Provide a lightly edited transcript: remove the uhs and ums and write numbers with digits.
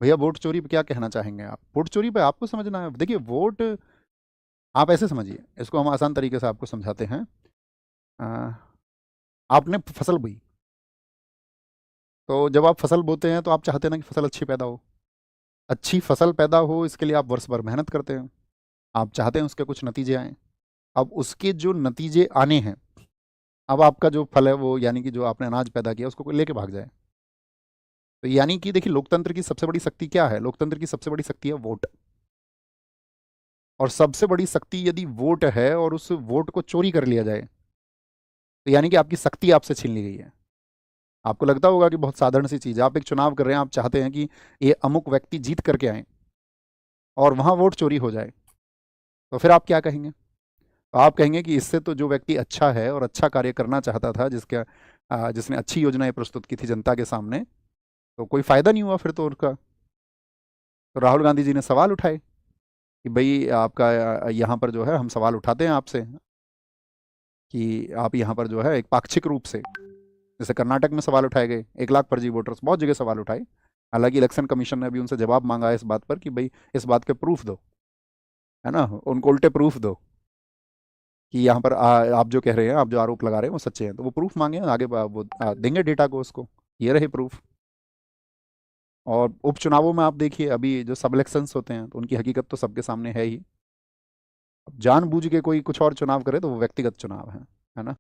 भैया वोट चोरी पे क्या कहना चाहेंगे आप? वोट चोरी पे आपको समझना है, देखिए वोट आप ऐसे समझिए, इसको हम आसान तरीके से आपको समझाते हैं। अ, आपने फसल बोई, तो जब आप फसल बोते हैं तो आप चाहते हैं ना कि फसल अच्छी पैदा हो। अच्छी फसल पैदा हो इसके लिए आप वर्ष भर मेहनत करते हैं, आप चाहते हैं उसके कुछ नतीजे आए। अब उसके जो नतीजे आने हैं, अब आपका जो फल है वो यानी कि जो आपने अनाज पैदा किया उसको कोई लेके भाग जाए, तो यानी कि देखिए लोकतंत्र की सबसे बड़ी शक्ति क्या है? लोकतंत्र की सबसे बड़ी शक्ति है वोट। और सबसे बड़ी शक्ति यदि वोट है और उस वोट को चोरी कर लिया जाए, तो यानी कि आपकी शक्ति आपसे छीन ली गई है। आपको लगता होगा कि बहुत साधारण सी चीज़ है, आप एक चुनाव कर रहे हैं, आप चाहते हैं कि ये अमुक व्यक्ति जीत करके आए और वहां वोट चोरी हो जाए, तो फिर आप क्या कहेंगे? तो आप कहेंगे कि इससे तो जो व्यक्ति अच्छा है और अच्छा कार्य करना चाहता था, जिसने अच्छी योजनाएं प्रस्तुत की थी जनता के सामने, तो कोई फायदा नहीं हुआ फिर तो उनका। तो राहुल गांधी जी ने सवाल उठाए कि भाई आपका यहाँ पर जो है, हम सवाल उठाते हैं आपसे कि आप यहाँ पर जो है एक पाक्षिक रूप से, जैसे कर्नाटक में सवाल उठाए गए, 1 लाख फर्जी वोटर्स, बहुत जगह सवाल उठाए। हालांकि इलेक्शन कमीशन ने अभी उनसे जवाब मांगा है इस बात पर कि भाई इस बात के प्रूफ दो, है ना, उनको उल्टे प्रूफ दो कि यहाँ पर आप जो कह रहे हैं, आप जो आरोप लगा रहे हैं वो सच्चे हैं, तो वो प्रूफ मांगे हैं, आगे वो देंगे डेटा को उसको। ये रहे प्रूफ। और उपचुनावों में आप देखिए, अभी जो सब इलेक्शंस होते हैं तो उनकी हकीकत तो सबके सामने है ही। अब जानबूझ के कोई कुछ और चुनाव करे तो वो व्यक्तिगत चुनाव है ना।